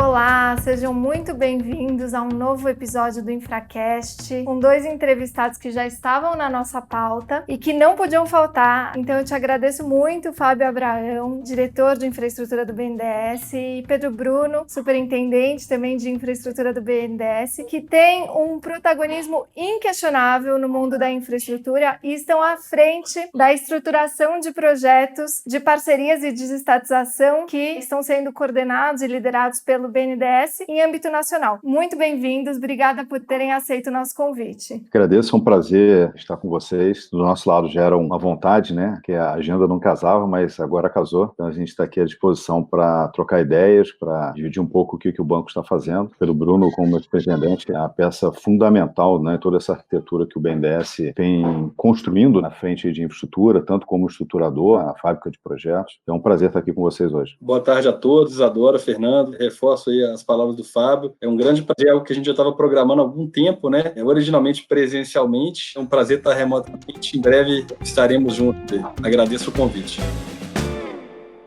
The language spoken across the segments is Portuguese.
Olá, sejam muito bem-vindos a um novo episódio do InfraCast, com 2 entrevistados que já estavam na nossa pauta e que não podiam faltar. Então eu te agradeço muito, Fábio Abraão, diretor de infraestrutura do BNDES, e Pedro Bruno, superintendente também de infraestrutura do BNDES, que tem um protagonismo inquestionável no mundo da infraestrutura e estão à frente da estruturação de projetos de parcerias e desestatização que estão sendo coordenados e liderados pelo BNDES em âmbito nacional. Muito bem-vindos, obrigada por terem aceito o nosso convite. Agradeço, é um prazer estar com vocês. Do nosso lado já era uma vontade, né? Que a agenda não casava, mas agora casou. Então a gente está aqui à disposição para trocar ideias, para dividir um pouco o que o banco está fazendo. Pelo Bruno, como meu superintendente, é a peça fundamental, né? Toda essa arquitetura que o BNDES vem construindo na frente de infraestrutura, tanto como estruturador, a fábrica de projetos. É um prazer estar aqui com vocês hoje. Boa tarde a todos, Isadora, Fernando. Reforço aí as palavras do Fábio. É um grande prazer, algo que a gente já estava programando há algum tempo, né? Originalmente presencialmente. É um prazer estar remotamente. Em breve estaremos juntos. Agradeço o convite.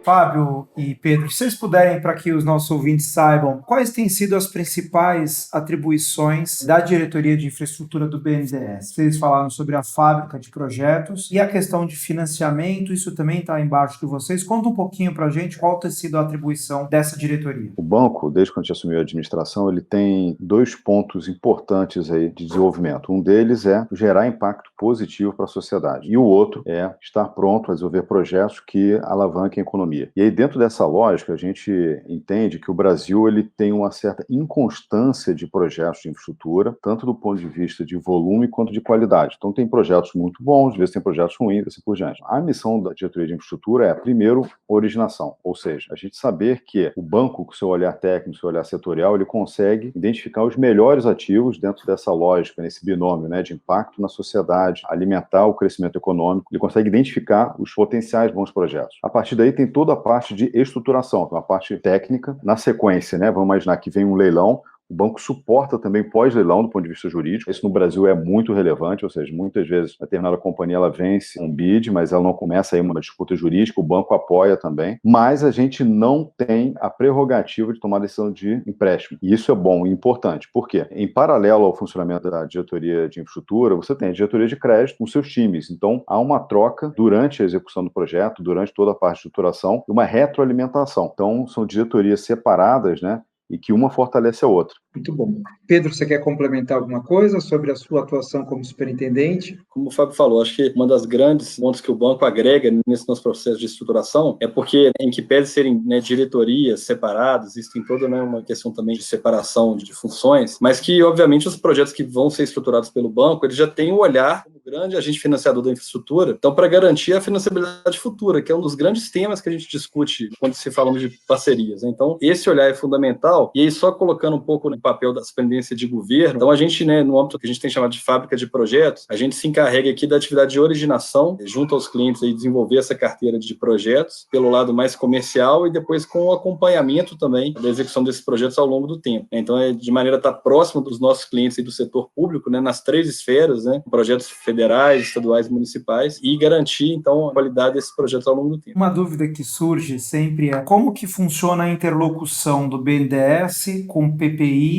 Fábio e Pedro, se vocês puderem, para que os nossos ouvintes saibam, quais têm sido as principais atribuições da diretoria de infraestrutura do BNDES? Vocês falaram sobre a fábrica de projetos e a questão de financiamento, isso também está embaixo de vocês. Conta um pouquinho para a gente qual tem sido a atribuição dessa diretoria. O banco, desde que a gente assumiu a administração, ele tem 2 pontos importantes aí de desenvolvimento. Um deles é gerar impacto positivo para a sociedade e o outro é estar pronto a desenvolver projetos que alavanquem a economia. E aí, dentro dessa lógica, a gente entende que o Brasil ele tem uma certa inconstância de projetos de infraestrutura, tanto do ponto de vista de volume quanto de qualidade. Então, tem projetos muito bons, às vezes tem projetos ruins, assim por diante. A missão da diretoria de infraestrutura é, primeiro, originação, ou seja, a gente saber que o banco, com seu olhar técnico, seu olhar setorial, ele consegue identificar os melhores ativos dentro dessa lógica, nesse binômio, né, de impacto na sociedade, alimentar o crescimento econômico, ele consegue identificar os potenciais bons projetos. A partir daí, tem toda a parte de estruturação, que é uma parte técnica. Na sequência, né, vamos imaginar que vem um leilão, o banco suporta também pós-leilão do ponto de vista jurídico. Isso no Brasil é muito relevante, ou seja, muitas vezes a determinada companhia ela vence um bid, mas ela não começa aí uma disputa jurídica, o banco apoia também, mas a gente não tem a prerrogativa de tomar decisão de empréstimo. E isso é bom e importante. Por quê? Em paralelo ao funcionamento da diretoria de infraestrutura, você tem a diretoria de crédito com seus times. Então, há uma troca durante a execução do projeto, durante toda a parte de estruturação, e uma retroalimentação. Então, são diretorias separadas, né? E que uma fortalece a outra. Muito bom. Pedro, você quer complementar alguma coisa sobre a sua atuação como superintendente? Como o Fábio falou, acho que uma das grandes pontos que o banco agrega nesse nosso processo de estruturação é porque, em que pese serem, né, diretorias separadas, existem toda, né, uma questão também de separação de funções, mas que, obviamente, os projetos que vão ser estruturados pelo banco, eles já têm um olhar como grande agente financiador da infraestrutura, então, para garantir a financiabilidade futura, que é um dos grandes temas que a gente discute quando se falamos de parcerias, né? Então, esse olhar é fundamental, e aí só colocando um pouco no papel da superintendência de governo, então a gente, né, no âmbito que a gente tem chamado de fábrica de projetos, a gente se encarrega aqui da atividade de originação, junto aos clientes, aí, desenvolver essa carteira de projetos, pelo lado mais comercial e depois com o acompanhamento também da execução desses projetos ao longo do tempo. Então, é de maneira a estar próximo dos nossos clientes e do setor público, né, nas 3 esferas, né, projetos federais, estaduais e municipais, e garantir, então, a qualidade desses projetos ao longo do tempo. Uma dúvida que surge sempre é como que funciona a interlocução do BNDES com o PPI,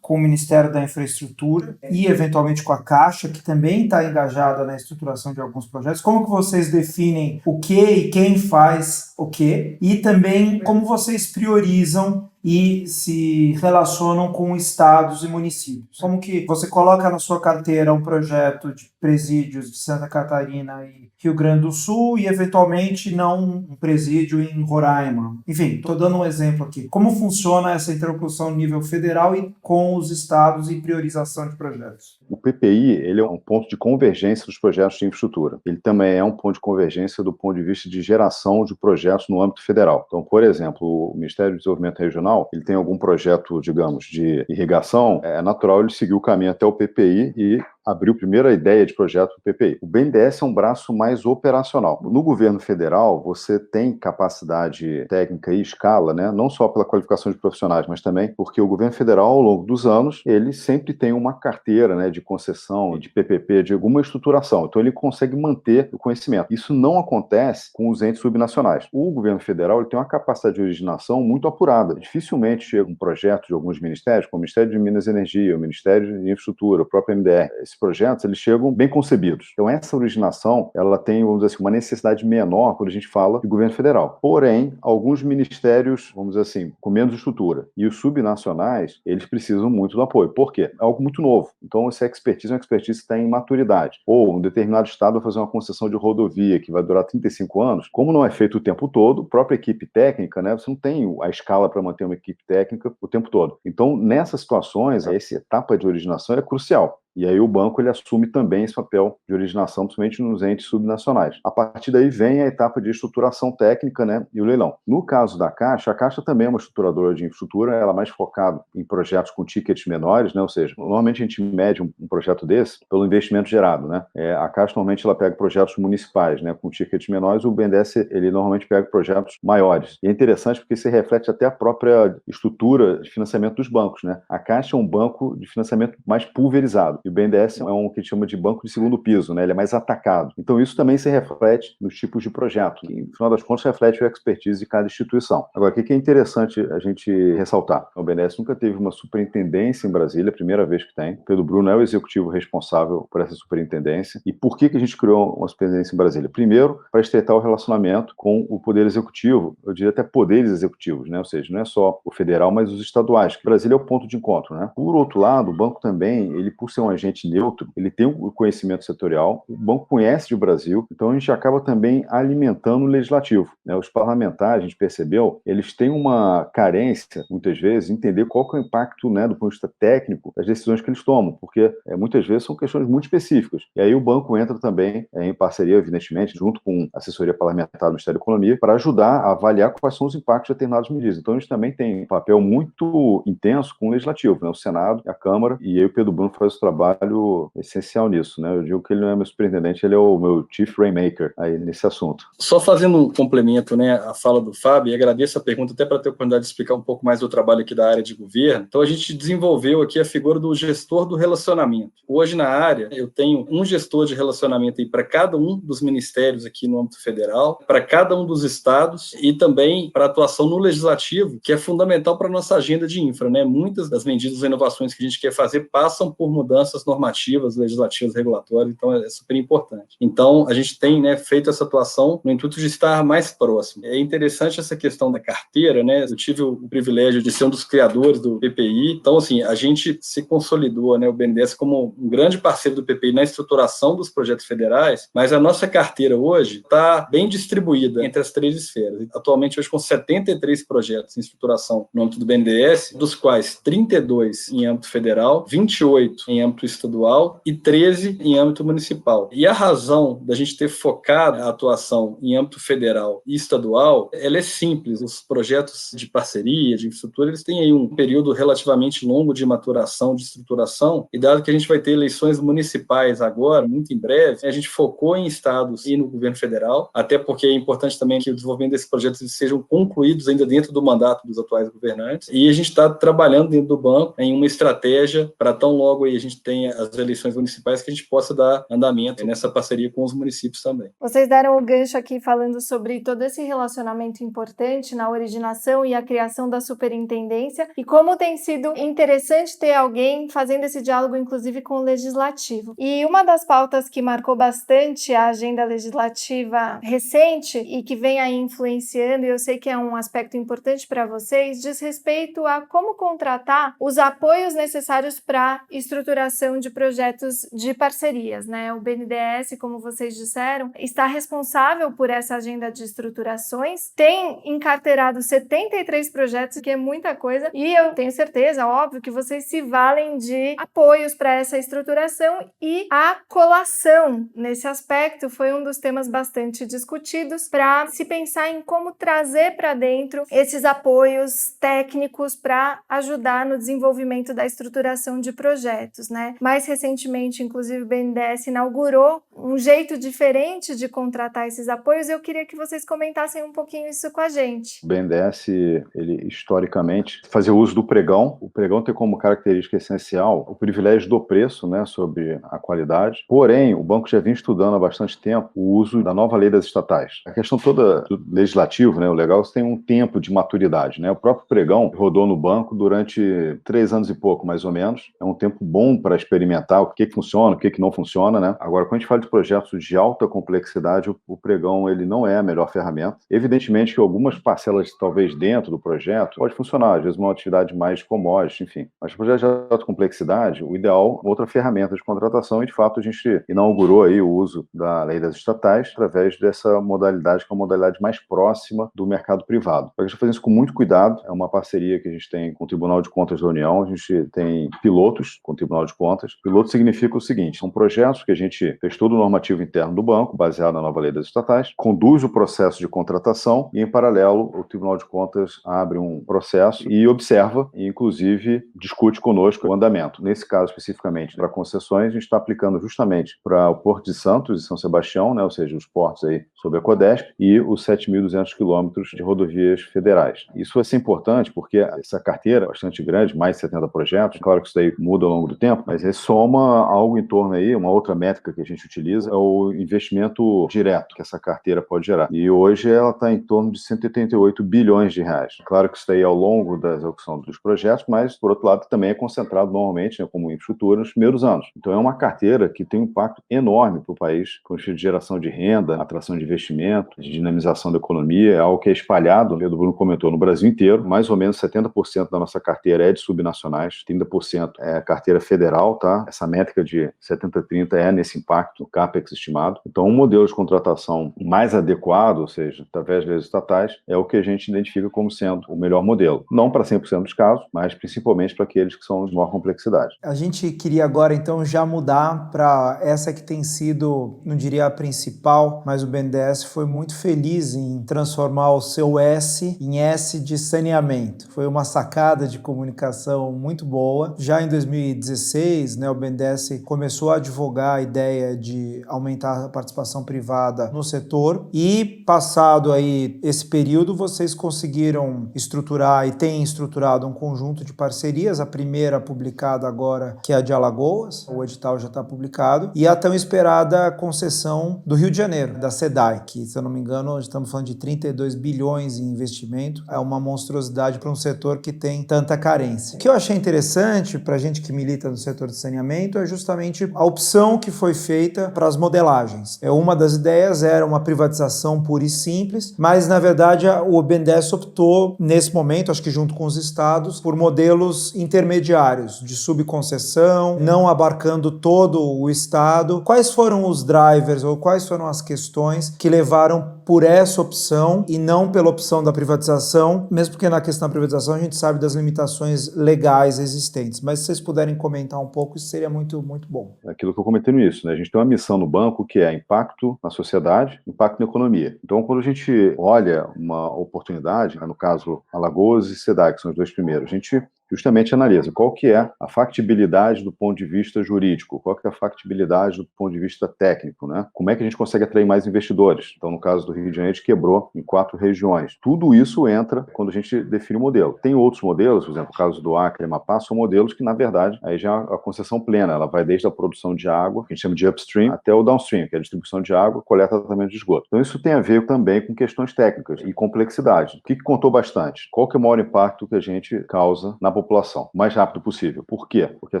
com o Ministério da Infraestrutura e, eventualmente, com a Caixa, que também está engajada na estruturação de alguns projetos. Como que vocês definem o que e quem faz o que? E também como vocês priorizam e se relacionam com estados e municípios. Como que você coloca na sua carteira um projeto de presídios de Santa Catarina e Rio Grande do Sul e, eventualmente, não um presídio em Roraima. Enfim, estou dando um exemplo aqui. Como funciona essa interlocução no nível federal e com os estados e priorização de projetos? O PPI, ele é um ponto de convergência dos projetos de infraestrutura. Ele também é um ponto de convergência do ponto de vista de geração de projetos no âmbito federal. Então, por exemplo, o Ministério do Desenvolvimento Regional, ele tem algum projeto, digamos, de irrigação, é natural ele seguir o caminho até o PPI e abriu a primeira ideia de projeto do PPI. O BNDES é um braço mais operacional. No governo federal, você tem capacidade técnica e escala, né? Não só pela qualificação de profissionais, mas também porque o governo federal, ao longo dos anos, ele sempre tem uma carteira, né, de concessão, de PPP, de alguma estruturação. Então, ele consegue manter o conhecimento. Isso não acontece com os entes subnacionais. O governo federal ele tem uma capacidade de originação muito apurada. Dificilmente chega um projeto de alguns ministérios, como o Ministério de Minas e Energia, o Ministério de Infraestrutura, o próprio MDR. Esses projetos, eles chegam bem concebidos. Então, essa originação, ela tem, vamos dizer assim, uma necessidade menor quando a gente fala de governo federal. Porém, alguns ministérios, vamos dizer assim, com menos estrutura, e os subnacionais, eles precisam muito do apoio. Por quê? É algo muito novo. Então, essa expertise é uma expertise que está em maturidade. Ou um determinado estado vai fazer uma concessão de rodovia que vai durar 35 anos. Como não é feito o tempo todo, a própria equipe técnica, né, você não tem a escala para manter uma equipe técnica o tempo todo. Então, nessas situações, essa etapa de originação é crucial. E aí o banco ele assume também esse papel de originação, principalmente nos entes subnacionais. A partir daí vem a etapa de estruturação técnica, né, e o leilão. No caso da Caixa, a Caixa também é uma estruturadora de infraestrutura, ela é mais focada em projetos com tickets menores, né, ou seja, normalmente a gente mede um projeto desse pelo investimento gerado, né. A Caixa normalmente ela pega projetos municipais, né, com tickets menores, o BNDES ele normalmente pega projetos maiores. E é interessante porque isso reflete até a própria estrutura de financiamento dos bancos, né. A Caixa é um banco de financiamento mais pulverizado. E o BNDES é um que a gente chama de banco de segundo piso, né? Ele é mais atacado. Então, isso também se reflete nos tipos de projeto, que, no final das contas, reflete a expertise de cada instituição. Agora, o que é interessante a gente ressaltar? O BNDES nunca teve uma superintendência em Brasília, a primeira vez que tem. O Pedro Bruno é o executivo responsável por essa superintendência. E por que a gente criou uma superintendência em Brasília? Primeiro, para estreitar o relacionamento com o poder executivo, eu diria até poderes executivos, né? Ou seja, não é só o federal, mas os estaduais. Brasília é o ponto de encontro, né? Por outro lado, o banco também, ele por ser um agente neutro, ele tem o conhecimento setorial, o banco conhece o Brasil, então a gente acaba também alimentando o legislativo, né? Os parlamentares, a gente percebeu, eles têm uma carência, muitas vezes, em entender qual que é o impacto, né, do ponto de vista técnico das decisões que eles tomam, porque muitas vezes são questões muito específicas. E aí o banco entra também em parceria, evidentemente, junto com a assessoria parlamentar do Ministério da Economia, para ajudar a avaliar quais são os impactos de determinadas medidas. Então a gente também tem um papel muito intenso com o legislativo, né? O Senado, a Câmara, e aí o Pedro Bruno faz o trabalho essencial nisso, né? Eu digo que ele não é meu superintendente, ele é o meu chief rainmaker aí nesse assunto. Só fazendo um complemento, né, à fala do Fábio, e agradeço a pergunta até para ter a oportunidade de explicar um pouco mais do trabalho aqui da área de governo. Então, a gente desenvolveu aqui a figura do gestor do relacionamento. Hoje, na área, eu tenho um gestor de relacionamento aí para cada um dos ministérios aqui no âmbito federal, para cada um dos estados e também para a atuação no legislativo, que é fundamental para a nossa agenda de infra, né? Muitas das medidas e inovações que a gente quer fazer passam por mudanças normativas, legislativas, regulatórias, então é super importante. Então, a gente tem, né, feito essa atuação no intuito de estar mais próximo. É interessante essa questão da carteira, né? Eu tive o privilégio de ser um dos criadores do PPI, então, assim, a gente se consolidou, né, o BNDES como um grande parceiro do PPI na estruturação dos projetos federais, mas a nossa carteira hoje está bem distribuída entre as três esferas. Atualmente, hoje, com 73 projetos em estruturação no âmbito do BNDES, dos quais 32 em âmbito federal, 28 em âmbito estadual e 13 em âmbito municipal. E a razão da gente ter focado a atuação em âmbito federal e estadual, ela é simples. Os projetos de parceria, de infraestrutura, eles têm aí um período relativamente longo de maturação, de estruturação, e dado que a gente vai ter eleições municipais agora, muito em breve, a gente focou em estados e no governo federal, até porque é importante também que o desenvolvimento desses projetos sejam concluídos ainda dentro do mandato dos atuais governantes, e a gente está trabalhando dentro do banco em uma estratégia para tão logo aí a gente tenha as eleições municipais que a gente possa dar andamento nessa parceria com os municípios também. Vocês deram o gancho aqui falando sobre todo esse relacionamento importante na originação e a criação da superintendência e como tem sido interessante ter alguém fazendo esse diálogo, inclusive com o legislativo. E uma das pautas que marcou bastante a agenda legislativa recente e que vem aí influenciando, e eu sei que é um aspecto importante para vocês, diz respeito a como contratar os apoios necessários para estruturação de projetos de parcerias, né? O BNDES, como vocês disseram, está responsável por essa agenda de estruturações, tem encarteirado 73 projetos, que é muita coisa, e eu tenho certeza, óbvio, que vocês se valem de apoios para essa estruturação, e a colação nesse aspecto foi um dos temas bastante discutidos para se pensar em como trazer para dentro esses apoios técnicos para ajudar no desenvolvimento da estruturação de projetos, né? né? Mais recentemente, inclusive, o BNDES inaugurou um jeito diferente de contratar esses apoios. Eu queria que vocês comentassem um pouquinho isso com a gente. O BNDES, ele historicamente fazia uso do pregão. O pregão tem como característica essencial o privilégio do preço, né, sobre a qualidade. Porém, o banco já vinha estudando há bastante tempo o uso da nova lei das estatais. A questão toda do legislativo, né, o legal, você tem um tempo de maturidade, né? O próprio pregão rodou no banco durante 3 anos e pouco, mais ou menos. É um tempo bom para experimentar o que funciona, o que não funciona, né? Agora, quando a gente fala de projetos de alta complexidade, o pregão ele não é a melhor ferramenta. Evidentemente que algumas parcelas, talvez dentro do projeto, pode funcionar, às vezes uma atividade mais commodity, enfim. Mas projetos de alta complexidade, o ideal é outra ferramenta de contratação, e de fato a gente inaugurou aí o uso da lei das estatais através dessa modalidade, que é uma modalidade mais próxima do mercado privado. A gente está fazendo isso com muito cuidado, é uma parceria que a gente tem com o Tribunal de Contas da União, a gente tem pilotos com o Tribunal de Contas. Piloto significa o seguinte, são projetos que a gente fez todo o normativo interno do banco, baseado na nova lei das estatais, conduz o processo de contratação e, em paralelo, o Tribunal de Contas abre um processo e observa e, inclusive, discute conosco o andamento. Nesse caso, especificamente, para concessões, a gente está aplicando justamente para o Porto de Santos e São Sebastião, né, ou seja, os portos aí sob a Codesp, e os 7.200 quilômetros de rodovias federais. Isso vai ser importante porque essa carteira é bastante grande, mais de 70 projetos, claro que isso daí muda ao longo do tempo, mas ele soma algo em torno aí, uma outra métrica que a gente utiliza é o investimento direto que essa carteira pode gerar. E hoje ela está em torno de 188 bilhões de reais. Claro que isso daí é ao longo da execução dos projetos, mas, por outro lado, também é concentrado normalmente, né, como infraestrutura nos primeiros anos. Então é uma carteira que tem um impacto enorme para o país, com de geração de renda, atração de investimento, de dinamização da economia, é algo que é espalhado, o Bruno comentou, no Brasil inteiro. Mais ou menos 70% da nossa carteira é de subnacionais, 30% é carteira federal, tá? Essa métrica de 70-30 é nesse impacto, o CAPEX estimado. Então, um modelo de contratação mais adequado, ou seja, através das estatais, é o que a gente identifica como sendo o melhor modelo. Não para 100% dos casos, mas principalmente para aqueles que são de maior complexidade. A gente queria agora, então, já mudar para essa que tem sido, não diria a principal, mas o BNDES foi muito feliz em transformar o seu S em S de saneamento. Foi uma sacada de comunicação muito boa. Já em 2016, né, o BNDES começou a advogar a ideia de aumentar a participação privada no setor e, passado aí esse período, vocês conseguiram estruturar e têm estruturado um conjunto de parcerias, a primeira publicada agora, que é a de Alagoas, o edital já está publicado, e a tão esperada concessão do Rio de Janeiro, da SEDAI, que, se eu não me engano, estamos falando de 32 bilhões em investimento, é uma monstruosidade para um setor que tem tanta carência. O que eu achei interessante para a gente que milita no setor de saneamento é justamente a opção que foi feita para as modelagens. Uma das ideias era uma privatização pura e simples, mas na verdade o BNDES optou nesse momento, acho que junto com os estados, por modelos intermediários de subconcessão, não abarcando todo o estado. Quais foram os drivers ou quais foram as questões que levaram por essa opção e não pela opção da privatização, mesmo porque na questão da privatização a gente sabe das limitações legais existentes, mas se vocês puderem comentar um pouco, isso seria muito, muito bom. Aquilo que eu comentei no início, né? A gente tem uma missão no banco que é impacto na sociedade, impacto na economia. Então, quando a gente olha uma oportunidade, no caso Alagoas e SEDAI, que são os dois primeiros, a gente justamente analisa qual que é a factibilidade do ponto de vista jurídico, qual que é a factibilidade do ponto de vista técnico, né? Como é que a gente consegue atrair mais investidores? Então, no caso do Rio de Janeiro, a gente quebrou em 4 regiões. Tudo isso entra quando a gente define o modelo. Tem outros modelos, por exemplo, o caso do Acre e Amapá, são modelos que, na verdade, aí já é a concessão plena, ela vai desde a produção de água, que a gente chama de upstream, até o downstream, que é a distribuição de água, coleta e tratamento de esgoto. Então, isso tem a ver também com questões técnicas e complexidade. O que contou bastante? Qual que é o maior impacto que a gente causa na população? O mais rápido possível. Por quê? Porque a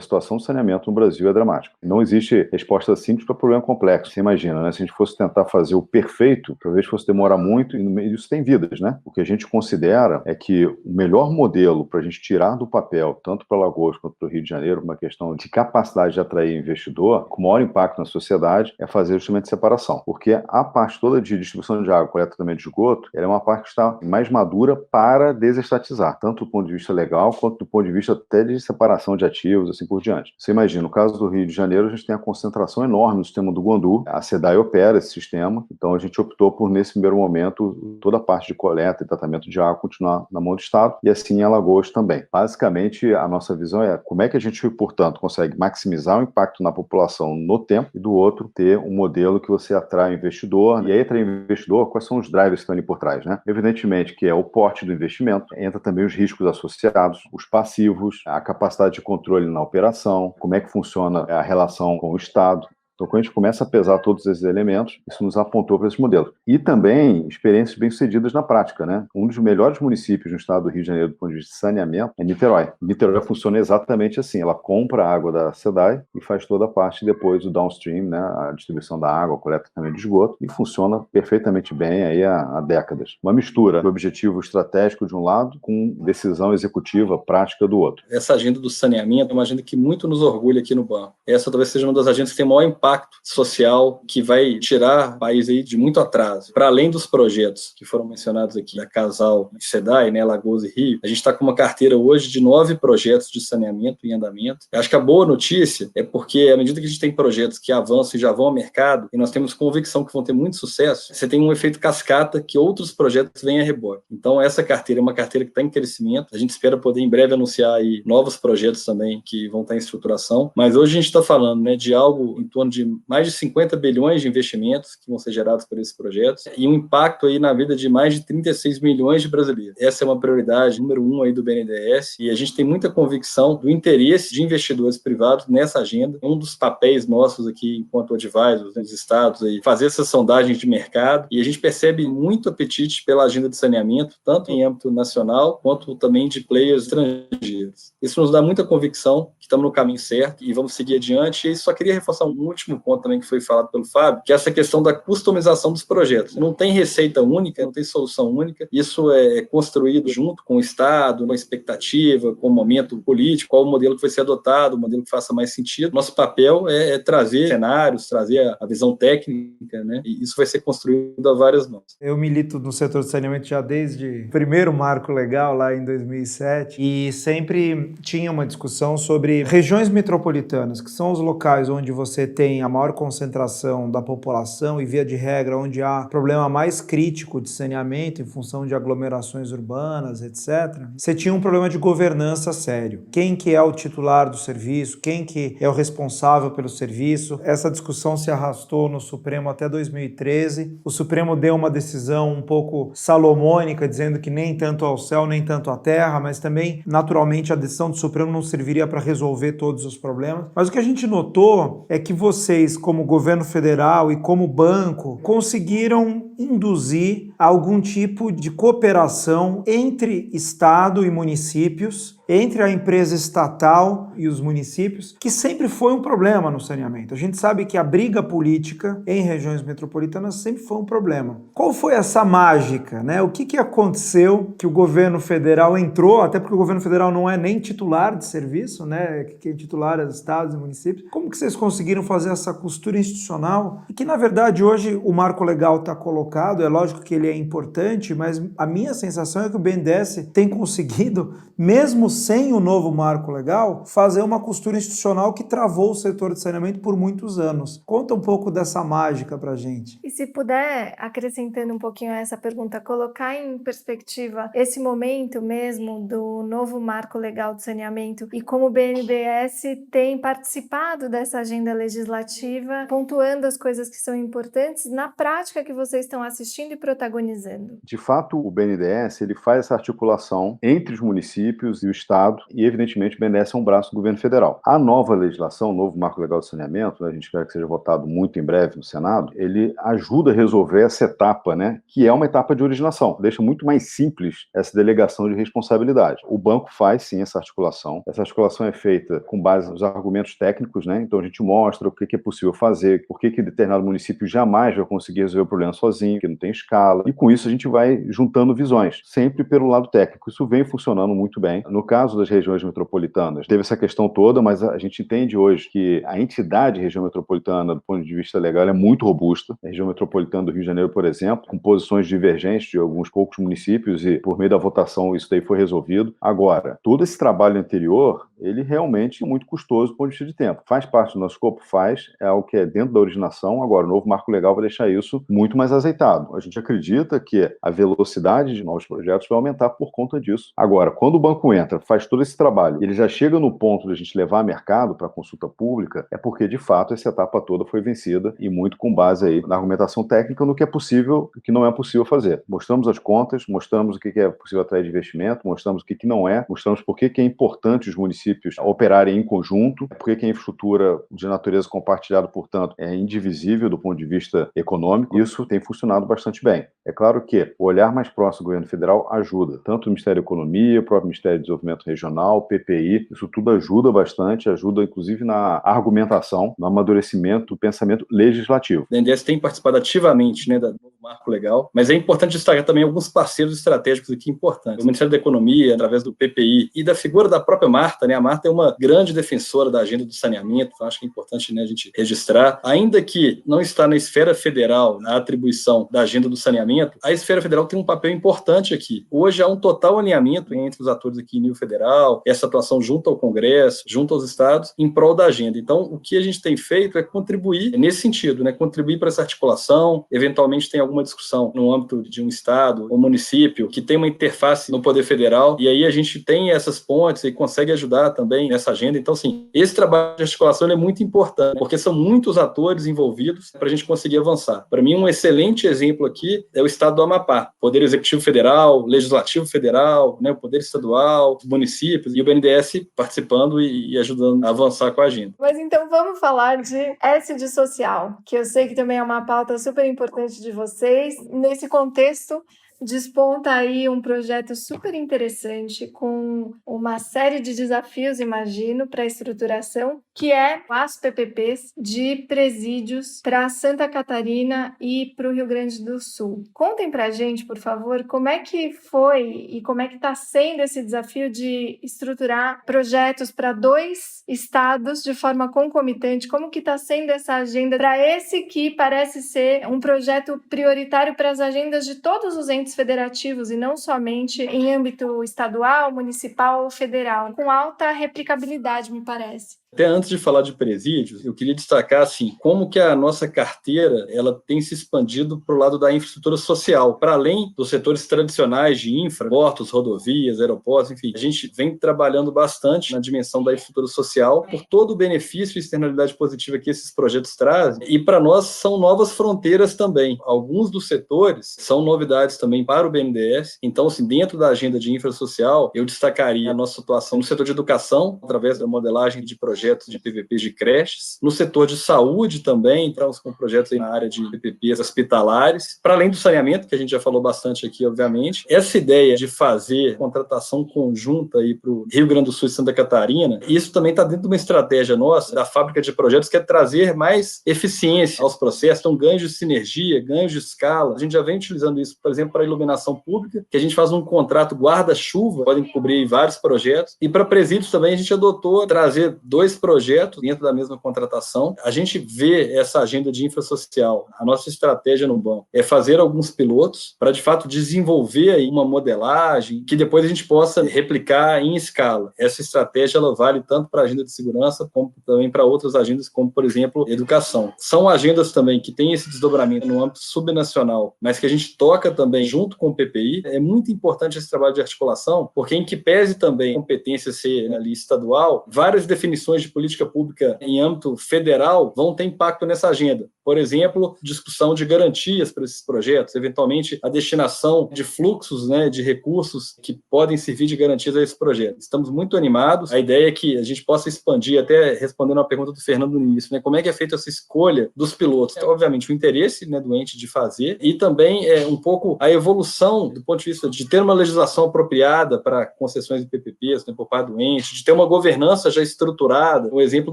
situação do saneamento no Brasil é dramática. Não existe resposta simples para problema complexo. Você imagina, né? Se a gente fosse tentar fazer o perfeito, talvez fosse demorar muito e no meio disso tem vidas, né? O que a gente considera é que o melhor modelo para a gente tirar do papel, tanto para Alagoas quanto para o Rio de Janeiro, uma questão de capacidade de atrair investidor, com maior impacto na sociedade, é fazer justamente separação. Porque a parte toda de distribuição de água, coleta também de esgoto, ela é uma parte que está mais madura para desestatizar, tanto do ponto de vista legal quanto do ponto de vista até de separação de ativos, assim por diante. Você imagina, no caso do Rio de Janeiro, a gente tem a concentração enorme no sistema do Guandu, a SEDAI opera esse sistema, então a gente optou por, nesse primeiro momento, toda a parte de coleta e tratamento de água continuar na mão do Estado, e assim em Alagoas também. Basicamente, a nossa visão é como é que a gente, portanto, consegue maximizar o impacto na população no tempo, e do outro, ter um modelo que você atrai o investidor, e aí atrai o investidor, quais são os drivers que estão ali por trás, né? Evidentemente que é o porte do investimento, entra também os riscos associados, os passivos, a capacidade de controle na operação, como é que funciona a relação com o Estado. Então, quando a gente começa a pesar todos esses elementos, isso nos apontou para esse modelo. E também experiências bem-sucedidas na prática, né? Um dos melhores municípios no estado do Rio de Janeiro, do ponto de vista de saneamento, é Niterói. Niterói funciona exatamente assim, ela compra a água da SEDAI e faz toda a parte depois do downstream, né? A distribuição da água, a coleta também de esgoto, e funciona perfeitamente bem aí há décadas. Uma mistura do objetivo estratégico de um lado com decisão executiva prática do outro. Essa agenda do saneamento é uma agenda que muito nos orgulha aqui no banco. Essa talvez seja uma das agendas que tem maior impacto social, que vai tirar o país aí de muito atraso. Para além dos projetos que foram mencionados aqui, da Casal e SEDAI, né, Alagoas e Rio, a gente está com uma carteira hoje de 9 projetos de saneamento em andamento. Eu acho que a boa notícia é porque, à medida que a gente tem projetos que avançam e já vão ao mercado, e nós temos convicção que vão ter muito sucesso, você tem um efeito cascata que outros projetos vêm a reboque. Então, essa carteira é uma carteira que está em crescimento. A gente espera poder, em breve, anunciar aí novos projetos também que vão estar em estruturação. Mas hoje a gente está falando, né, de algo em torno de mais de 50 bilhões de investimentos que vão ser gerados por esses projetos e um impacto aí na vida de mais de 36 milhões de brasileiros. Essa é uma prioridade número 1 aí do BNDES e a gente tem muita convicção do interesse de investidores privados nessa agenda. Um dos papéis nossos aqui, enquanto advisors nos estados, aí, fazer essas sondagens de mercado e a gente percebe muito apetite pela agenda de saneamento, tanto em âmbito nacional quanto também de players estrangeiros. Isso nos dá muita convicção que estamos no caminho certo e vamos seguir adiante. E só queria reforçar um último ponto também que foi falado pelo Fábio, que é essa questão da customização dos projetos. Não tem receita única, não tem solução única. Isso é construído junto com o Estado, com a expectativa, com o momento político, qual o modelo que vai ser adotado, o modelo que faça mais sentido. Nosso papel é trazer cenários, trazer a visão técnica, né? E isso vai ser construído a várias mãos. Eu milito no setor de saneamento já desde o primeiro marco legal, lá em 2007, e sempre tinha uma discussão sobre regiões metropolitanas, que são os locais onde você tem a maior concentração da população e, via de regra, onde há problema mais crítico de saneamento em função de aglomerações urbanas, etc. Você tinha um problema de governança sério. Quem que é o titular do serviço? Quem que é o responsável pelo serviço? Essa discussão se arrastou no Supremo até 2013. O Supremo deu uma decisão um pouco salomônica, dizendo que nem tanto ao céu, nem tanto à terra, mas também, naturalmente, a decisão do Supremo não serviria para resolver todos os problemas. Mas o que a gente notou é que vocês, como governo federal e como banco, conseguiram induzir algum tipo de cooperação entre Estado e municípios, entre a empresa estatal e os municípios, que sempre foi um problema no saneamento. A gente sabe que a briga política em regiões metropolitanas sempre foi um problema. Qual foi essa mágica, né? O que aconteceu que o governo federal entrou, até porque o governo federal não é nem titular de serviço, né? Quem é titular é os estados e municípios. Como que vocês conseguiram fazer essa costura institucional? E que, na verdade, hoje o marco legal está colocado, é lógico que ele é importante, mas a minha sensação é que o BNDES tem conseguido, mesmo sem o novo marco legal, fazer uma costura institucional que travou o setor de saneamento por muitos anos. Conta um pouco dessa mágica pra gente. E se puder, acrescentando um pouquinho a essa pergunta, colocar em perspectiva esse momento mesmo do novo marco legal de saneamento e como o BNDES tem participado dessa agenda legislativa, pontuando as coisas que são importantes na prática que vocês estão assistindo e protagonizando. De fato, o BNDES ele faz essa articulação entre os municípios e o Estado e, evidentemente, o BNDES é um braço do governo federal. A nova legislação, o novo marco legal de saneamento, a gente espera que seja votado muito em breve no Senado, ele ajuda a resolver essa etapa, né, que é uma etapa de originação. Deixa muito mais simples essa delegação de responsabilidade. O banco faz, sim, essa articulação. Essa articulação é feita com base nos argumentos técnicos, né? Então a gente mostra o que é possível fazer, por que determinado município jamais vai conseguir resolver o problema sozinho, que não tem escala. E com isso a gente vai juntando visões, sempre pelo lado técnico. Isso vem funcionando muito bem. No caso caso das regiões metropolitanas, teve essa questão toda, mas a gente entende hoje que a entidade região metropolitana, do ponto de vista legal, é muito robusta. A região metropolitana do Rio de Janeiro, por exemplo, com posições divergentes de alguns poucos municípios, e por meio da votação isso daí foi resolvido. Agora, todo esse trabalho anterior, ele realmente é muito custoso do ponto de vista de tempo. Faz parte do nosso escopo? Faz, é algo que é dentro da originação. Agora, o novo marco legal vai deixar isso muito mais azeitado. A gente acredita que a velocidade de novos projetos vai aumentar por conta disso. Agora, quando o banco entra, faz todo esse trabalho, ele já chega no ponto de a gente levar a mercado para consulta pública, é porque, de fato, essa etapa toda foi vencida e muito com base aí na argumentação técnica no que é possível e o que não é possível fazer. Mostramos as contas, mostramos o que é possível atrair de investimento, mostramos o que não é, mostramos por que é importante os municípios operarem em conjunto, por que a infraestrutura de natureza compartilhada, portanto, é indivisível do ponto de vista econômico. Isso tem funcionado bastante bem. É claro que o olhar mais próximo do governo federal ajuda, tanto o Ministério da Economia, o próprio Ministério do Desenvolvimento Regional, PPI, isso tudo ajuda bastante, ajuda inclusive na argumentação, no amadurecimento do pensamento legislativo. O BNDES tem participado ativamente, né, do novo marco legal, mas é importante destacar também alguns parceiros estratégicos aqui importantes. O Ministério da Economia, através do PPI e da figura da própria Marta, né, a Marta é uma grande defensora da agenda do saneamento, então acho que é importante, né, a gente registrar, ainda que não está na esfera federal, na atribuição da agenda do saneamento, a esfera federal tem um papel importante aqui. Hoje há um total alinhamento entre os atores aqui em nível federal, essa atuação junto ao Congresso, junto aos estados, em prol da agenda. Então, o que a gente tem feito é contribuir nesse sentido, né, contribuir para essa articulação, eventualmente tem alguma discussão no âmbito de um estado ou município que tem uma interface no poder federal, e aí a gente tem essas pontes e consegue ajudar também nessa agenda. Então, assim, esse trabalho de articulação é muito importante, porque são muitos atores envolvidos para a gente conseguir avançar. Para mim, um excelente exemplo aqui é o estado do Amapá. Poder Executivo Federal, Legislativo Federal, né, o Poder Estadual, municípios, e o BNDES participando e ajudando a avançar com a agenda. Mas então vamos falar de S de social, que eu sei que também é uma pauta super importante de vocês. Nesse contexto, desponta aí um projeto super interessante com uma série de desafios, imagino, para a estruturação, que é as PPPs de presídios para Santa Catarina e para o Rio Grande do Sul. Contem para a gente, por favor, como é que foi e como é que está sendo esse desafio de estruturar projetos para 2 estados de forma concomitante, como que está sendo essa agenda para esse que parece ser um projeto prioritário para as agendas de todos os entes federativos e não somente em âmbito estadual, municipal ou federal, com alta replicabilidade, me parece. Até antes de falar de presídios, eu queria destacar assim, como que a nossa carteira ela tem se expandido para o lado da infraestrutura social, para além dos setores tradicionais de infra, portos, rodovias, aeroportos, enfim. A gente vem trabalhando bastante na dimensão da infraestrutura social por todo o benefício e externalidade positiva que esses projetos trazem, e para nós são novas fronteiras também. Alguns dos setores são novidades também para o BNDES, então assim, dentro da agenda de infra social, eu destacaria a nossa atuação no setor de educação, através da modelagem de projetos de PPPs de creches, no setor de saúde também, entramos com projetos aí na área de PPPs hospitalares, para além do saneamento, que a gente já falou bastante aqui, obviamente. Essa ideia de fazer contratação conjunta aí para o Rio Grande do Sul e Santa Catarina, isso também está dentro de uma estratégia nossa, da fábrica de projetos, que é trazer mais eficiência aos processos, então ganhos de sinergia, ganhos de escala. A gente já vem utilizando isso, por exemplo, para a iluminação pública, que a gente faz um contrato guarda-chuva, podem cobrir vários projetos, e para presídios também a gente adotou trazer 2 projetos dentro da mesma contratação. A gente vê essa agenda de infra social. A nossa estratégia no banco é fazer alguns pilotos para, de fato, desenvolver aí uma modelagem que depois a gente possa replicar em escala. Essa estratégia ela vale tanto para a agenda de segurança como também para outras agendas, como, por exemplo, educação. São agendas também que têm esse desdobramento no âmbito subnacional, mas que a gente toca também junto com o PPI. É muito importante esse trabalho de articulação, porque em que pese também a competência ser ali estadual, várias definições de política pública em âmbito federal vão ter impacto nessa agenda. Por exemplo, discussão de garantias para esses projetos, eventualmente a destinação de fluxos, né, de recursos que podem servir de garantias a esse projeto. Estamos muito animados. A ideia é que a gente possa expandir, até respondendo a pergunta do Fernando no início, né, como é que é feita essa escolha dos pilotos? Obviamente, o interesse, né, do ente de fazer, e também um pouco a evolução do ponto de vista de ter uma legislação apropriada para concessões de PPPs, né, por parte do ente, de ter uma governança já estruturada. O exemplo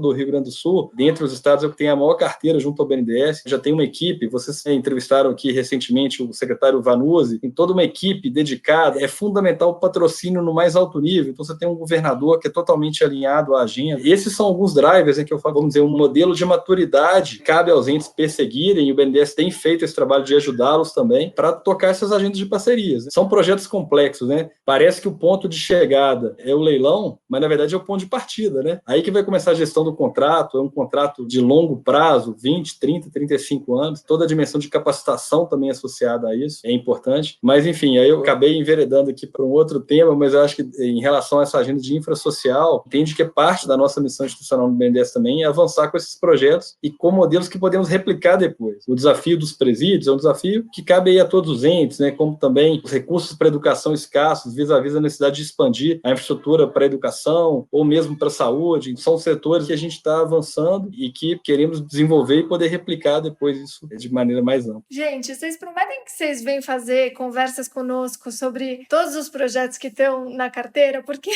do Rio Grande do Sul, dentre os estados, é o que tem a maior carteira junto ao BNDES, BNDES já tem uma equipe, vocês entrevistaram aqui recentemente o secretário Vanuzzi, tem toda uma equipe dedicada, é fundamental o patrocínio no mais alto nível, então você tem um governador que é totalmente alinhado à agenda. Esses são alguns drivers em que eu falo, vamos dizer, um modelo de maturidade, cabe aos entes perseguirem, e o BNDES tem feito esse trabalho de ajudá-los também para tocar essas agendas de parcerias. São projetos complexos, né? Parece que o ponto de chegada é o leilão, mas na verdade é o ponto de partida, né? Aí que vai começar a gestão do contrato, é um contrato de longo prazo, 20, 30, 35 anos, toda a dimensão de capacitação também associada a isso, é importante. Mas, enfim, aí eu acabei enveredando aqui para um outro tema, mas eu acho que em relação a essa agenda de infrasocial, entende que é parte da nossa missão institucional no BNDES também é avançar com esses projetos e com modelos que podemos replicar depois. O desafio dos presídios é um desafio que cabe aí a todos os entes, né, como também os recursos para educação escassos, vis-à-vis a necessidade de expandir a infraestrutura para a educação ou mesmo para a saúde. São setores que a gente está avançando e que queremos desenvolver e poder replicar depois isso de maneira mais ampla. Gente, vocês prometem que vocês vêm fazer conversas conosco sobre todos os projetos que estão na carteira? Porque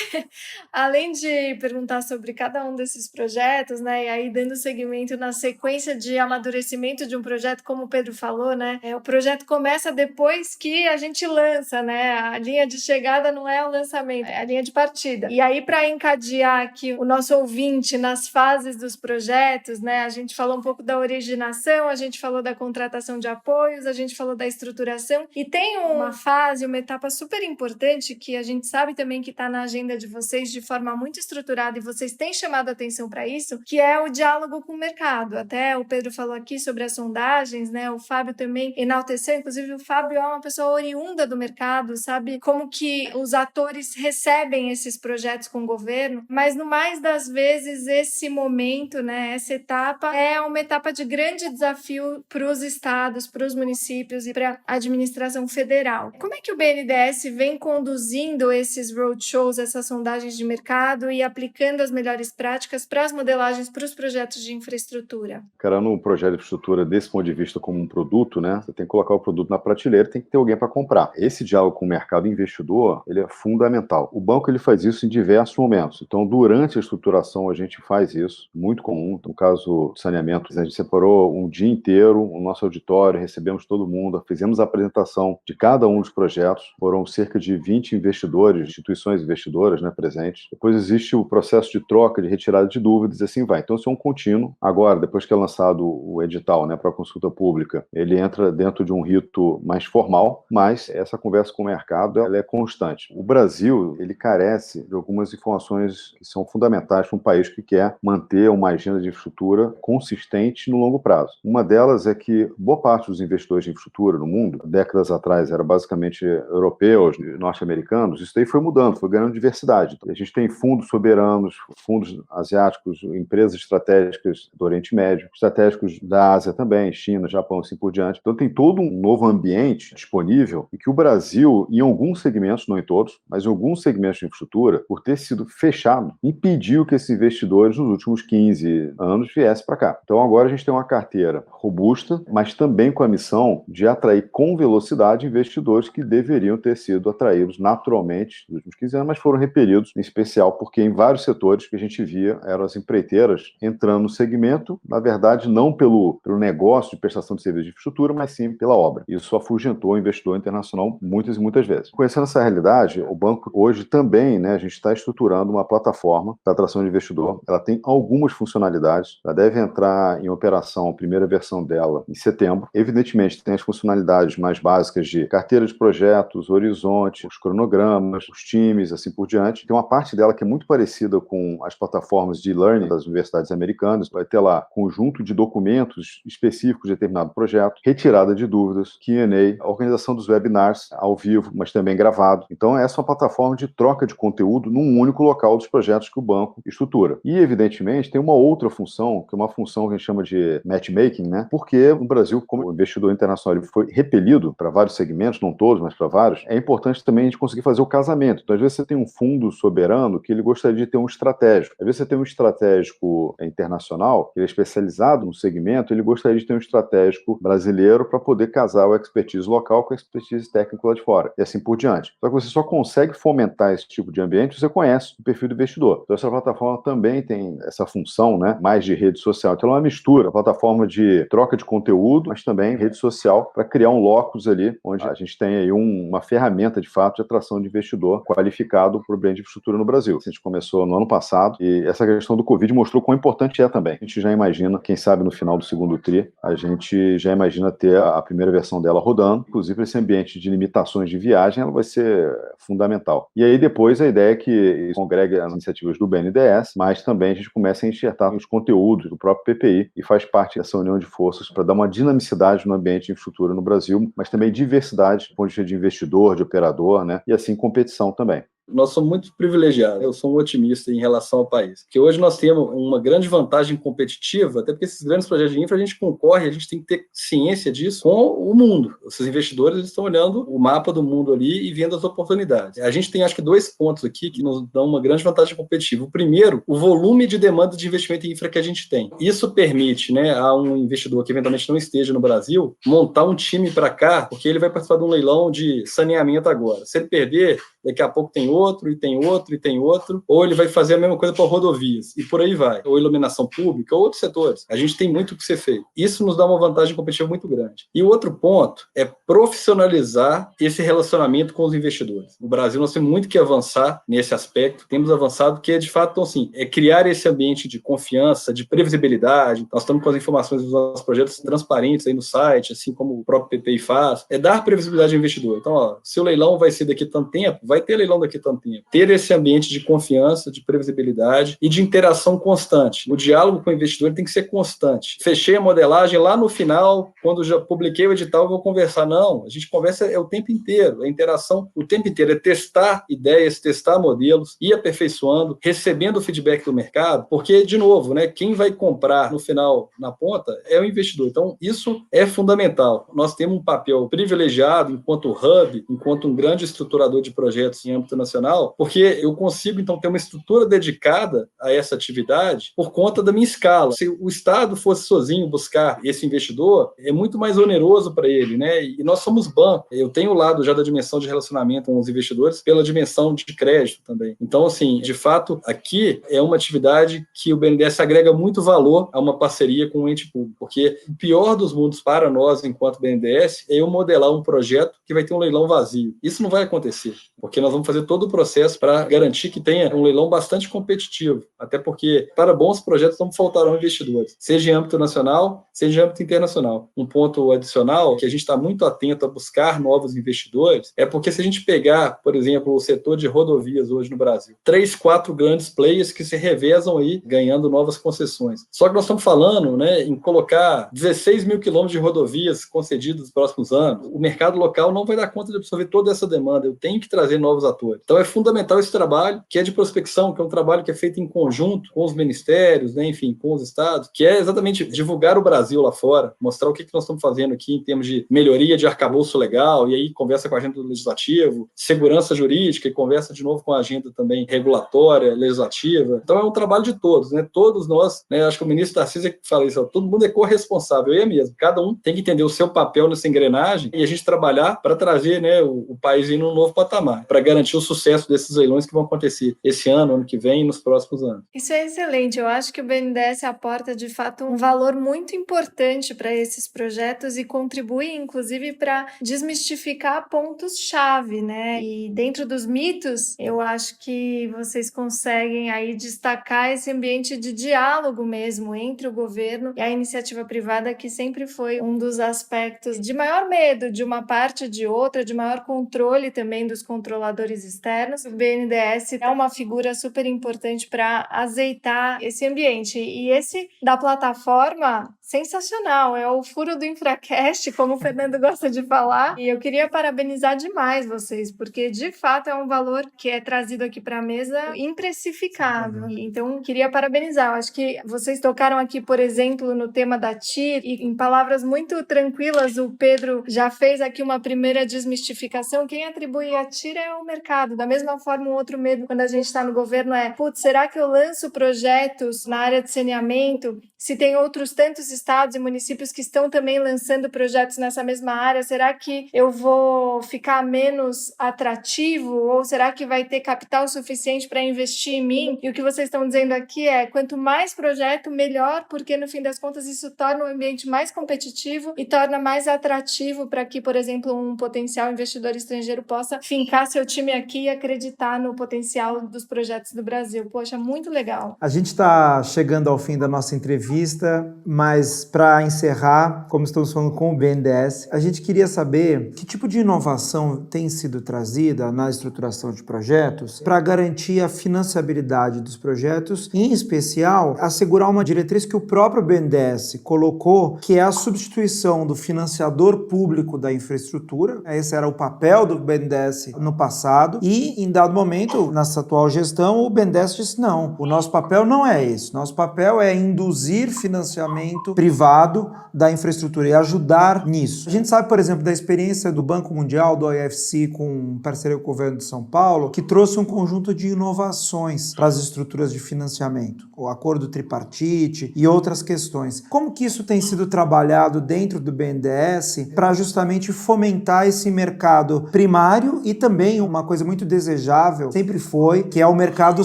além de perguntar sobre cada um desses projetos, né, e aí dando seguimento na sequência de amadurecimento de um projeto, como o Pedro falou, né, o projeto começa depois que a gente lança, né, a linha de chegada não é o lançamento, é a linha de partida. E aí, para encadear aqui o nosso ouvinte nas fases dos projetos, né, a gente falou um pouco da originação, a gente falou da contratação de apoios, a gente falou da estruturação, e tem uma fase, uma etapa super importante que a gente sabe também que está na agenda de vocês de forma muito estruturada e vocês têm chamado a atenção para isso, que é o diálogo com o mercado. Até o Pedro falou aqui sobre as sondagens, né, o Fábio também enalteceu, inclusive o Fábio é uma pessoa oriunda do mercado, sabe como que os atores recebem esses projetos com o governo, mas no mais das vezes esse momento, né, essa etapa é uma etapa de grande desafio para os estados, para os municípios e para a administração federal. Como é que o BNDES vem conduzindo esses roadshows, essas sondagens de mercado e aplicando as melhores práticas para as modelagens para os projetos de infraestrutura? Cara, no projeto de infraestrutura, desse ponto de vista como um produto, né, você tem que colocar o produto na prateleira, tem que ter alguém para comprar. Esse diálogo com o mercado investidor, ele é fundamental. O banco ele faz isso em diversos momentos. Então, durante a estruturação, a gente faz isso, muito comum. No caso de saneamento, a gente separou um dia inteiro o nosso auditório, recebemos todo mundo, fizemos a apresentação de cada um dos projetos. Foram cerca de 20 investidores, instituições investidoras, né, presentes. Depois existe o processo de troca, de retirada de dúvidas, e assim vai. Então, isso é um contínuo. Agora, depois que é lançado o edital, né, para a consulta pública, ele entra dentro de um rito mais formal, mas essa conversa com o mercado ela é constante. O Brasil, ele carece de algumas informações que são fundamentais para um país que quer manter uma agenda de infraestrutura consistente no longo prazo. Uma delas é que boa parte dos investidores de infraestrutura no mundo, décadas atrás, era basicamente europeus, norte-americanos, isso daí foi mudando, foi ganhando diversidade. A gente tem fundos soberanos, fundos asiáticos, empresas estratégicas do Oriente Médio, estratégicos da Ásia também, China, Japão, assim por diante. Então tem todo um novo ambiente disponível e que o Brasil, em alguns segmentos, não em todos, mas em alguns segmentos de infraestrutura, por ter sido fechado, impediu que esses investidores nos últimos 15 anos viessem para cá. Então agora a gente tem uma carteira robusta, mas também com a missão de atrair com velocidade investidores que deveriam ter sido atraídos naturalmente nos últimos 15 anos, mas foram repelidos, em especial porque em vários setores que a gente via eram as empreiteiras entrando no segmento, na verdade não pelo negócio de prestação de serviço de infraestrutura, mas sim pela obra. Isso afugentou o investidor internacional muitas e muitas vezes. Conhecendo essa realidade, o banco hoje também, né, a gente está estruturando uma plataforma para atração de investidor. Ela tem algumas funcionalidades, ela deve entrar em operação, a primeira versão dela, em setembro. Evidentemente, tem as funcionalidades mais básicas de carteira de projetos, horizonte, os cronogramas, os times, assim por diante. Tem uma parte dela que é muito parecida com as plataformas de e-learning das universidades americanas. Vai ter lá conjunto de documentos específicos de determinado projeto, retirada de dúvidas, Q&A, a organização dos webinars ao vivo, mas também gravado. Então, essa é uma plataforma de troca de conteúdo num único local dos projetos que o banco estrutura. E, evidentemente, tem uma outra função, que é uma função que a gente chama de matchmaking, né? Porque no Brasil, como o investidor internacional ele foi repelido para vários segmentos, não todos, mas para vários, é importante também a gente conseguir fazer o casamento. Então, às vezes, você tem um fundo soberano que ele gostaria de ter um estratégico. Às vezes, você tem um estratégico internacional, que ele é especializado no segmento, ele gostaria de ter um estratégico brasileiro para poder casar o expertise local com a expertise técnica lá de fora, e assim por diante. Só que você só consegue fomentar esse tipo de ambiente se você conhece o perfil do investidor. Então, essa plataforma também tem essa função, né, mais de rede social. Então, ela é uma mistura. A plataforma forma de troca de conteúdo, mas também rede social, para criar um locus ali, onde a gente tem aí uma ferramenta, de fato, de atração de investidor qualificado para o ambiente de infraestrutura no Brasil. A gente começou no ano passado e essa questão do Covid mostrou quão importante é também. A gente já imagina, quem sabe no final do segundo tri, a gente já imagina ter a primeira versão dela rodando. Inclusive, esse ambiente de limitações de viagem, ela vai ser fundamental. E aí, depois, a ideia é que isso congregue as iniciativas do BNDES, mas também a gente começa a enxertar os conteúdos do próprio PPI e faz parte dessa união de forças para dar uma dinamicidade no ambiente de infraestrutura no Brasil, mas também diversidade do ponto de vista de investidor, de operador, né? E assim competição também. Nós somos muito privilegiados. Eu sou um otimista em relação ao país. Porque hoje nós temos uma grande vantagem competitiva, até porque esses grandes projetos de infra a gente concorre, a gente tem que ter ciência disso com o mundo. Esses investidores eles estão olhando o mapa do mundo ali e vendo as oportunidades. A gente tem, acho que, 2 pontos aqui que nos dão uma grande vantagem competitiva. O primeiro, o volume de demanda de investimento em infra que a gente tem. Isso permite, né, a um investidor que eventualmente não esteja no Brasil montar um time para cá, porque ele vai participar de um leilão de saneamento agora. Se ele perder, daqui a pouco tem outro, e tem outro, e tem outro, ou ele vai fazer a mesma coisa para rodovias, e por aí vai, ou iluminação pública, ou outros setores. A gente tem muito o que ser feito. Isso nos dá uma vantagem competitiva muito grande. E o outro ponto é profissionalizar esse relacionamento com os investidores. No Brasil, nós temos muito que avançar nesse aspecto, temos avançado, que é, de fato, então, assim, é criar esse ambiente de confiança, de previsibilidade. Nós estamos com as informações dos nossos projetos transparentes aí no site, assim como o próprio PPI faz, é dar previsibilidade ao investidor. Então, ó, se o leilão vai ser daqui a tanto tempo, vai ter leilão daqui a tanto tempo. Ter esse ambiente de confiança, de previsibilidade e de interação constante. O diálogo com o investidor tem que ser constante. Fechei a modelagem, lá no final, quando já publiquei o edital, eu vou conversar. Não, a gente conversa o tempo inteiro. A interação o tempo inteiro é testar ideias, testar modelos, ir aperfeiçoando, recebendo o feedback do mercado, porque, de novo, né, quem vai comprar no final, na ponta, é o investidor. Então, isso é fundamental. Nós temos um papel privilegiado enquanto hub, enquanto um grande estruturador de projetos em âmbito nacional, porque eu consigo, então, ter uma estrutura dedicada a essa atividade por conta da minha escala. Se o Estado fosse sozinho buscar esse investidor, é muito mais oneroso para ele, né? E nós somos banco. Eu tenho o lado já da dimensão de relacionamento com os investidores pela dimensão de crédito também. Então, assim, de fato, aqui é uma atividade que o BNDES agrega muito valor a uma parceria com o ente público, porque o pior dos mundos para nós, enquanto BNDES, é eu modelar um projeto que vai ter um leilão vazio. Isso não vai acontecer, porque nós vamos fazer todo o processo para garantir que tenha um leilão bastante competitivo, até porque para bons projetos não faltarão investidores, seja em âmbito nacional, seja em âmbito internacional. Um ponto adicional, que a gente está muito atento a buscar novos investidores, é porque se a gente pegar, por exemplo, o setor de rodovias hoje no Brasil, 3, 4 grandes players que se revezam aí, ganhando novas concessões. Só que nós estamos falando, né, em colocar 16 mil quilômetros de rodovias concedidas nos próximos anos. O mercado local não vai dar conta de absorver toda essa demanda. Eu tenho que trazer novos atores. Então é fundamental esse trabalho, que é de prospecção, que é um trabalho que é feito em conjunto com os ministérios, né, enfim, com os estados, que é exatamente divulgar o Brasil lá fora, mostrar o que nós estamos fazendo aqui em termos de melhoria de arcabouço legal, e aí conversa com a agenda do legislativo, segurança jurídica, e conversa de novo com a agenda também regulatória, legislativa. Então é um trabalho de todos, né? Todos nós, né? Acho que o ministro Tarcísio que fala isso, ó, todo mundo é corresponsável, eu mesmo. Cada um tem que entender o seu papel nessa engrenagem e a gente trabalhar para trazer, né, o país em um novo patamar, para garantir o sucesso desses leilões que vão acontecer esse ano que vem e nos próximos anos. Isso é excelente. Eu acho que o BNDES aporta, de fato, um valor muito importante para esses projetos e contribui, inclusive, para desmistificar pontos-chave, né? E dentro dos mitos, eu acho que vocês conseguem aí destacar esse ambiente de diálogo mesmo entre o governo e a iniciativa privada, que sempre foi um dos aspectos de maior medo de uma parte ou de outra, de maior controle também dos controladores externos. O BNDES é uma figura super importante para azeitar esse ambiente. E esse da plataforma, sensacional, é o furo do InfraCast, como o Fernando gosta de falar. E eu queria parabenizar demais vocês, porque de fato é um valor que é trazido aqui para a mesa imprecificável. Então, queria parabenizar. Eu acho que vocês tocaram aqui, por exemplo, no tema da TIR, e em palavras muito tranquilas, o Pedro já fez aqui uma primeira desmistificação. Quem atribui a TIR é o mercado. Da mesma forma, um outro medo quando a gente está no governo é, putz, será que eu lanço projetos na área de saneamento se tem outros tantos estados e municípios que estão também lançando projetos nessa mesma área, será que eu vou ficar menos atrativo ou será que vai ter capital suficiente para investir em mim? E o que vocês estão dizendo aqui é, quanto mais projeto, melhor, porque no fim das contas isso torna o ambiente mais competitivo e torna mais atrativo para que, por exemplo, um potencial investidor estrangeiro possa fincar seu time aqui e acreditar no potencial dos projetos do Brasil. Poxa, muito legal. A gente está chegando ao fim da nossa entrevista, mas para encerrar, como estamos falando com o BNDES, a gente queria saber que tipo de inovação tem sido trazida na estruturação de projetos para garantir a financiabilidade dos projetos e, em especial, assegurar uma diretriz que o próprio BNDES colocou, que é a substituição do financiador público da infraestrutura. Esse era o papel do BNDES no passado e, em dado momento, nessa atual gestão, o BNDES disse não, o nosso papel não é esse. Nosso papel é induzir financiamento privado da infraestrutura e ajudar nisso. A gente sabe, por exemplo, da experiência do Banco Mundial, do IFC, com parceria com o governo de São Paulo, que trouxe um conjunto de inovações para as estruturas de financiamento, o acordo tripartite e outras questões. Como que isso tem sido trabalhado dentro do BNDES para justamente fomentar esse mercado primário e também uma coisa muito desejável, sempre foi, que é o mercado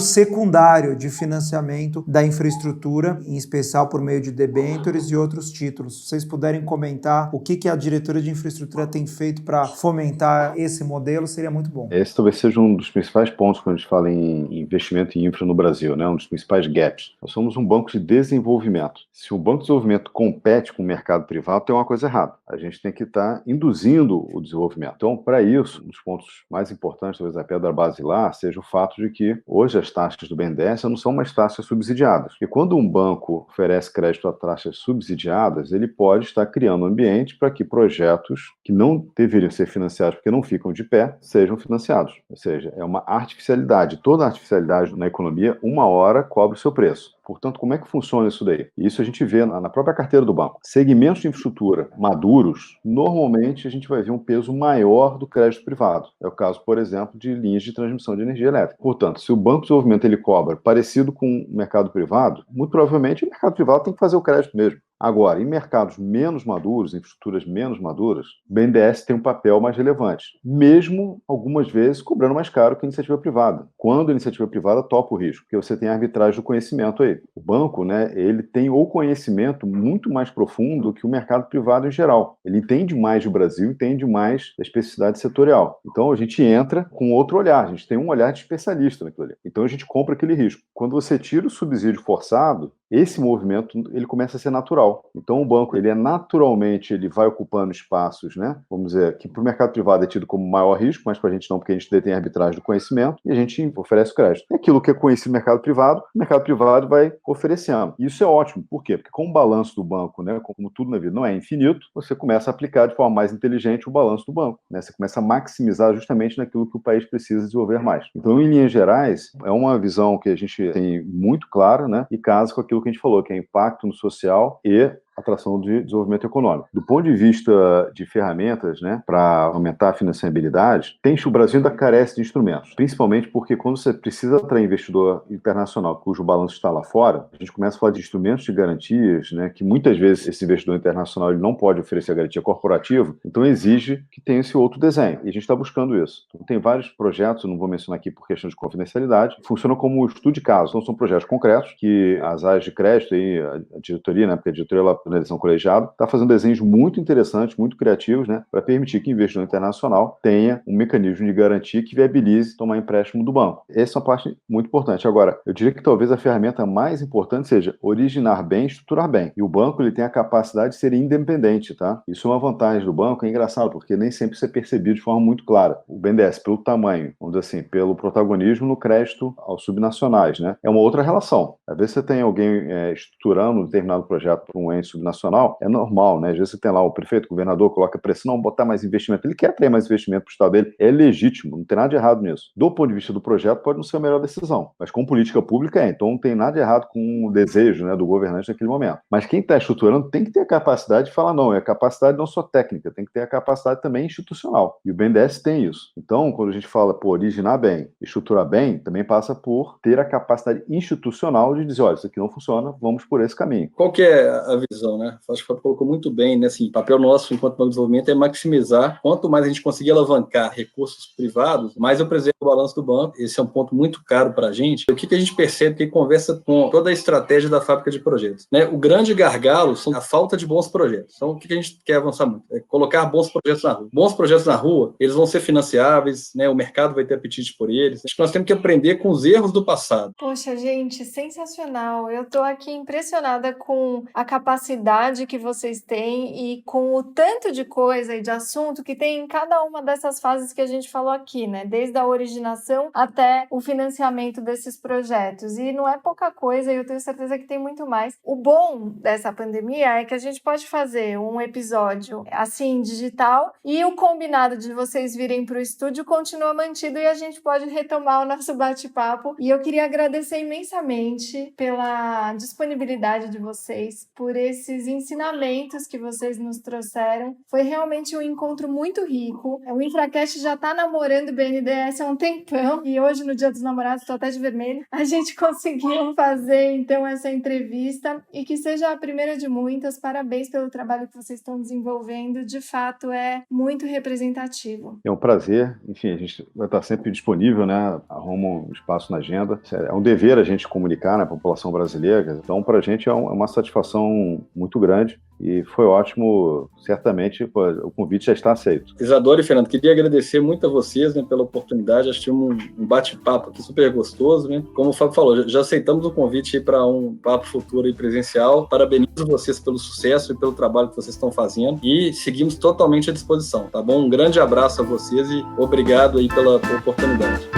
secundário de financiamento da infraestrutura, em especial por meio de debêntures e outros títulos. Se vocês puderem comentar o que a diretoria de infraestrutura tem feito para fomentar esse modelo, seria muito bom. Esse talvez seja um dos principais pontos quando a gente fala em investimento em infra no Brasil, né? Um dos principais gaps. Nós somos um banco de desenvolvimento. Se o banco de desenvolvimento compete com o mercado privado, tem uma coisa errada. A gente tem que estar induzindo o desenvolvimento. Então, para isso, um dos pontos mais importantes, talvez a pedra basilar, seja o fato de que hoje as taxas do BNDES não são mais taxas subsidiadas. E quando um banco oferece crédito a taxas subsidiadas, ele pode estar criando um ambiente para que projetos que não deveriam ser financiados porque não ficam de pé, sejam financiados. Ou seja, é uma artificialidade. Toda artificialidade na economia, uma hora cobra o seu preço. Portanto, como é que funciona isso daí? Isso a gente vê na própria carteira do banco. Segmentos de infraestrutura maduros, normalmente a gente vai ver um peso maior do crédito privado. É o caso, por exemplo, de linhas de transmissão de energia elétrica. Portanto, se o banco de desenvolvimento ele cobra parecido com o mercado privado, muito provavelmente o mercado privado tem que fazer o crédito mesmo. Agora, em mercados menos maduros, infraestruturas menos maduras, o BNDES tem um papel mais relevante, mesmo algumas vezes cobrando mais caro que a iniciativa privada. Quando a iniciativa privada topa o risco, porque você tem a arbitragem do conhecimento aí. O banco, né, ele tem o conhecimento muito mais profundo que o mercado privado em geral. Ele entende mais do Brasil, entende mais da especificidade setorial. Então, a gente entra com outro olhar, a gente tem um olhar de especialista naquilo ali. Então, a gente compra aquele risco. Quando você tira o subsídio forçado, esse movimento ele começa a ser natural. Então o banco ele vai ocupando espaços, né? Vamos dizer que para o mercado privado é tido como maior risco, mas para a gente não, porque a gente detém a arbitragem do conhecimento e a gente oferece o crédito. É aquilo que é conhecido no mercado privado, o mercado privado vai oferecendo. Isso é ótimo. Por quê? Porque com o balanço do banco, né? Como tudo na vida não é infinito, você começa a aplicar de forma mais inteligente o balanço do banco, né? Você começa a maximizar justamente naquilo que o país precisa desenvolver mais. Então, em linhas gerais, é uma visão que a gente tem muito clara, né? E casa com aquilo que a gente falou, que é impacto no social e atração de desenvolvimento econômico. Do ponto de vista de ferramentas, né, para aumentar a financiabilidade, o Brasil ainda carece de instrumentos, principalmente porque quando você precisa atrair investidor internacional cujo balanço está lá fora, a gente começa a falar de instrumentos de garantias, né, que muitas vezes esse investidor internacional ele não pode oferecer a garantia corporativa, então exige que tenha esse outro desenho, e a gente está buscando isso. Então, tem vários projetos, eu não vou mencionar aqui por questão de confidencialidade, funcionam como estudo de caso, então são projetos concretos que as áreas de crédito, aí, a diretoria, né, porque a diretoria ela na eleição colegiada, está fazendo desenhos muito interessantes, muito criativos, né, para permitir que o investidor internacional tenha um mecanismo de garantia que viabilize tomar empréstimo do banco. Essa é uma parte muito importante. Agora, eu diria que talvez a ferramenta mais importante seja originar bem, estruturar bem. E o banco ele tem a capacidade de ser independente, tá? Isso é uma vantagem do banco, é engraçado, porque nem sempre isso é percebido de forma muito clara. O BNDES, pelo tamanho, vamos dizer assim, pelo protagonismo no crédito aos subnacionais, né, é uma outra relação. Às vezes você tem alguém estruturando um determinado projeto para um ente subnacional, é normal, né? Às vezes você tem lá o prefeito, o governador, coloca pressão, não, botar mais investimento. Ele quer atrair mais investimento para o estado dele, é legítimo, não tem nada de errado nisso. Do ponto de vista do projeto, pode não ser a melhor decisão, mas com política pública então não tem nada de errado com o desejo, né, do governante naquele momento. Mas quem está estruturando tem que ter a capacidade de falar não, é a capacidade não só técnica, tem que ter a capacidade também institucional. E o BNDES tem isso. Então, quando a gente fala por originar bem, estruturar bem, também passa por ter a capacidade institucional de dizer, olha, isso aqui não funciona, vamos por esse caminho. Qual que é a visão visão, né? Acho que o Fábio colocou muito bem, né? Assim, o papel nosso enquanto Banco de Desenvolvimento é maximizar. Quanto mais a gente conseguir alavancar recursos privados, mais eu preservo o balanço do banco. Esse é um ponto muito caro para a gente. O que a gente percebe que conversa com toda a estratégia da fábrica de projetos, né? O grande gargalo são a falta de bons projetos. Então, o que a gente quer avançar muito? É colocar bons projetos na rua. Bons projetos na rua, eles vão ser financiáveis, né? O mercado vai ter apetite por eles. Acho que nós temos que aprender com os erros do passado. Poxa, gente, sensacional. Eu tô aqui impressionada com a capacidade que vocês têm e com o tanto de coisa e de assunto que tem em cada uma dessas fases que a gente falou aqui, né? Desde a originação até o financiamento desses projetos. E não é pouca coisa, e eu tenho certeza que tem muito mais. O bom dessa pandemia é que a gente pode fazer um episódio assim, digital, e o combinado de vocês virem para o estúdio continua mantido e a gente pode retomar o nosso bate-papo. E eu queria agradecer imensamente pela disponibilidade de vocês, por esses ensinamentos que vocês nos trouxeram. Foi realmente um encontro muito rico. O InfraCast já está namorando o BNDES há um tempão e hoje, no Dia dos Namorados, estou até de vermelho, a gente conseguiu fazer então essa entrevista e que seja a primeira de muitas. Parabéns pelo trabalho que vocês estão desenvolvendo. De fato, é muito representativo. É um prazer. Enfim, a gente vai estar sempre disponível, né? Arruma um espaço na agenda. É um dever a gente comunicar na população brasileira. Então, para a gente é uma satisfação muito grande. E foi ótimo, certamente, o convite já está aceito. Isadora e Fernando, queria agradecer muito a vocês, né, pela oportunidade. Acho que um bate-papo aqui super gostoso, né? Como o Fábio falou, já aceitamos o convite para um papo futuro e presencial. Parabenizo vocês pelo sucesso e pelo trabalho que vocês estão fazendo e seguimos totalmente à disposição, tá bom? Um grande abraço a vocês e obrigado aí pela oportunidade.